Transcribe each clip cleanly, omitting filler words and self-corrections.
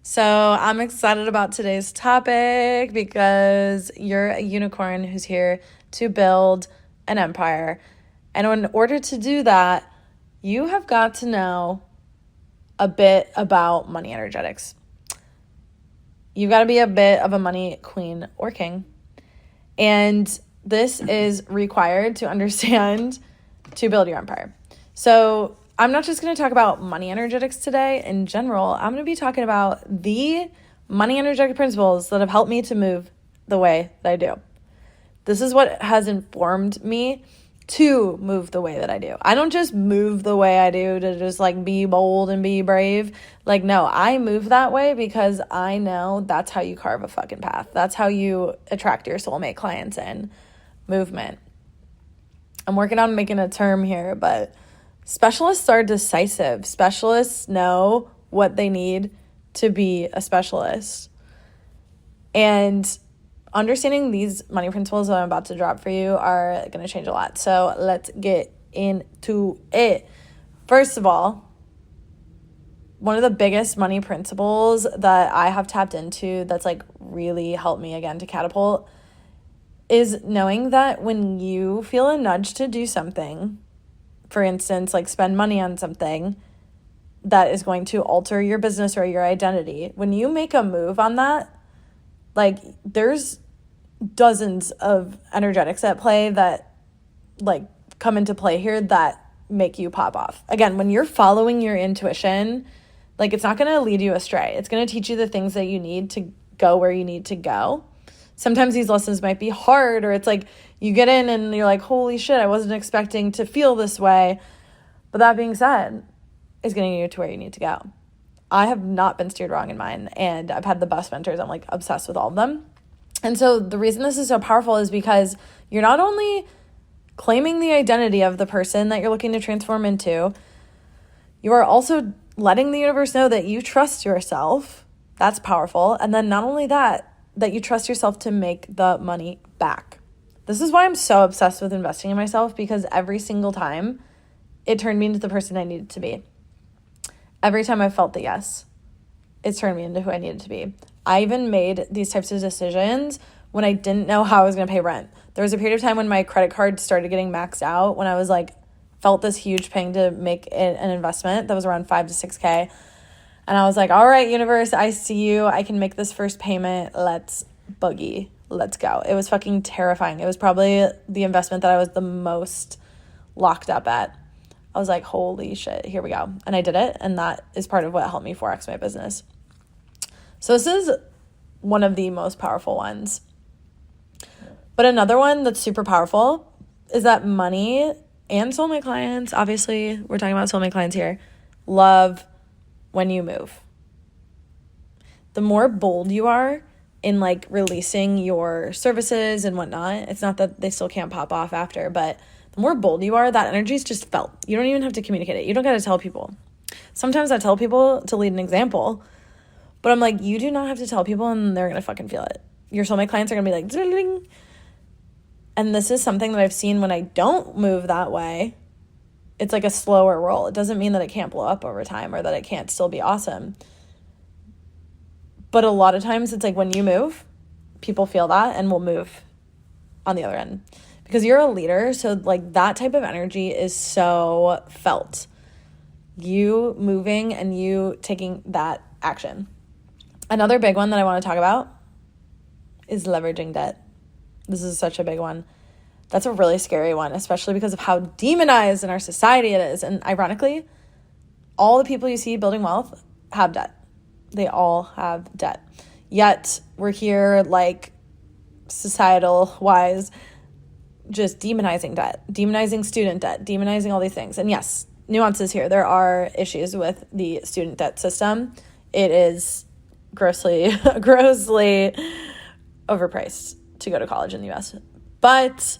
So I'm excited about today's topic because you're a unicorn who's here to build an empire. And in order to do that, you have got to know a bit about money energetics. You've got to be a bit of a money queen or king. And this is required to understand to build your empire. So I'm not just going to talk about money energetics today in general. I'm going to be talking about the money energetic principles that have helped me to move the way that I do. This is what has informed me to move the way that I do. I don't just move the way I do to just like be bold and be brave. Like, no, I move that way because I know that's how you carve a fucking path. That's how you attract your soulmate clients in movement. I'm working on making a term here, but specialists are decisive. Specialists know what they need to be a specialist. And understanding these money principles that I'm about to drop for you are going to change a lot. So let's get into it. First of all, one of the biggest money principles that I have tapped into that's like really helped me again to catapult is knowing that when you feel a nudge to do something, for instance, like spend money on something that is going to alter your business or your identity, when you make a move on that, like there's dozens of energetics at play that like come into play here that make you pop off. Again, when you're following your intuition, like it's not going to lead you astray. It's going to teach you the things that you need to go where you need to go. Sometimes these lessons might be hard, or it's like you get in and you're like, holy shit, I wasn't expecting to feel this way. But that being said, it's getting you to where you need to go. I have not been steered wrong in mine, and I've had the best mentors. I'm like obsessed with all of them. And so the reason this is so powerful is because you're not only claiming the identity of the person that you're looking to transform into, you are also letting the universe know that you trust yourself. That's powerful. And then not only that you trust yourself to make the money back. This is why I'm so obsessed with investing in myself, because every single time it turned me into the person I needed to be. Every time I felt the yes, it's turned me into who I needed to be. I even made these types of decisions when I didn't know how I was going to pay rent. There was a period of time when my credit card started getting maxed out, when I was like, felt this huge pang to make an investment that was around 5 to 6K. And I was like, all right, universe, I see you. I can make this first payment. Let's boogie. Let's go. It was fucking terrifying. It was probably the investment that I was the most locked up at. I was like, holy shit, here we go. And I did it. And that is part of what helped me Forex my business. So this is one of the most powerful ones. But another one that's super powerful is that money and soulmate clients, obviously we're talking about soulmate clients here, love when you move. The more bold you are in like releasing your services and whatnot, it's not that they still can't pop off after, but the more bold you are, that energy is just felt. You don't even have to communicate it. You don't got to tell people. Sometimes I tell people to lead an example, but I'm like, you do not have to tell people and they're going to fucking feel it. Your soulmate clients are going to be like, ding. And this is something that I've seen when I don't move that way. It's like a slower roll. It doesn't mean that it can't blow up over time or that it can't still be awesome. But a lot of times it's like when you move, people feel that and will move on the other end. Because you're a leader, so like that type of energy is so felt. You moving and you taking that action. Another big one that I want to talk about is leveraging debt. This is such a big one. That's a really scary one, especially because of how demonized in our society it is. And ironically, all the people you see building wealth have debt. They all have debt. Yet we're here like societal-wise just demonizing debt, demonizing student debt, demonizing all these things. And yes, nuances here. There are issues with the student debt system. It is grossly overpriced to go to college in the US. But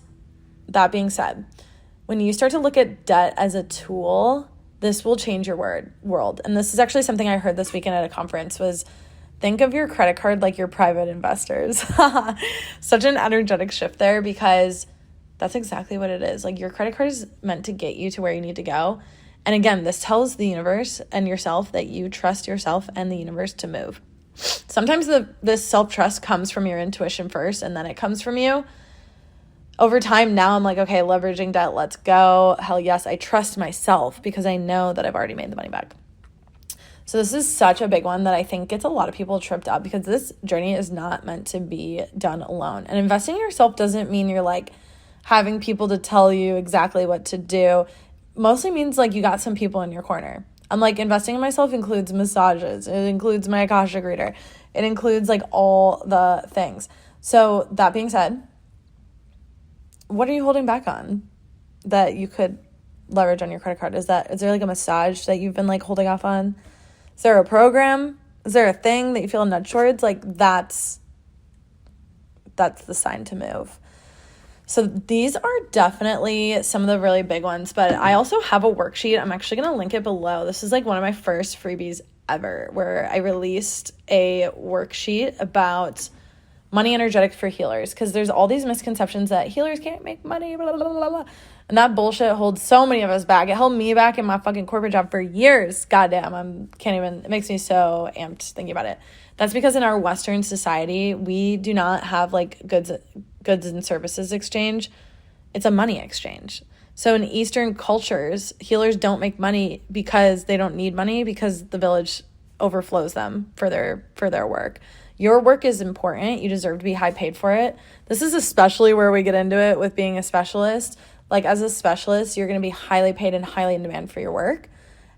that being said, when you start to look at debt as a tool, this will change your world. And this is actually something I heard this weekend at a conference was think of your credit card like your private investors. Such an energetic shift there, because that's exactly what it is. Like your credit card is meant to get you to where you need to go. And again, this tells the universe and yourself that you trust yourself and the universe to move. Sometimes this self-trust comes from your intuition first, and then it comes from you. Over time, now I'm like, okay, leveraging debt, let's go. Hell yes, I trust myself because I know that I've already made the money back. So this is such a big one that I think gets a lot of people tripped up because this journey is not meant to be done alone. And investing in yourself doesn't mean you're like having people to tell you exactly what to do. Mostly means like you got some people in your corner. I'm like, investing in myself includes massages. It includes my Akashic reader. It includes like all the things. So that being said, what are you holding back on that you could leverage on your credit card? Is there like a massage that you've been like holding off on? Is there a program? Is there a thing that you feel a nudge towards? Like that's the sign to move. So these are definitely some of the really big ones, but I also have a worksheet. I'm actually going to link it below. This is like one of my first freebies ever where I released a worksheet about money energetics for healers, because there's all these misconceptions that healers can't make money, blah, blah, blah, blah. And that bullshit holds so many of us back. It held me back in my fucking corporate job for years. Goddamn, it makes me so amped thinking about it. That's because in our Western society, we do not have like goods and services exchange. It's a money exchange. So in Eastern cultures, healers don't make money because they don't need money, because the village overflows them for their work. Your work is important. You deserve to be high paid for it. This is especially where we get into it with being a specialist. Like as a specialist, you're going to be highly paid and highly in demand for your work.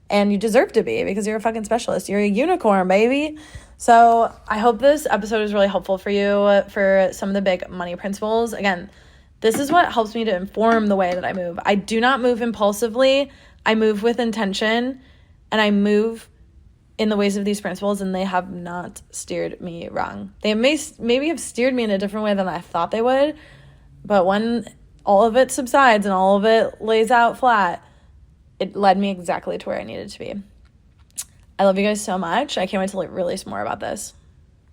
And you deserve to be, because you're a fucking specialist. You're a unicorn, baby. So I hope this episode is really helpful for you for some of the big money principles. Again, this is what helps me to inform the way that I move. I do not move impulsively. I move with intention, and I move in the ways of these principles, and they have not steered me wrong. They maybe have steered me in a different way than I thought they would, but when all of it subsides and all of it lays out flat, it led me exactly to where I needed to be. I love you guys so much. I can't wait to release more about this.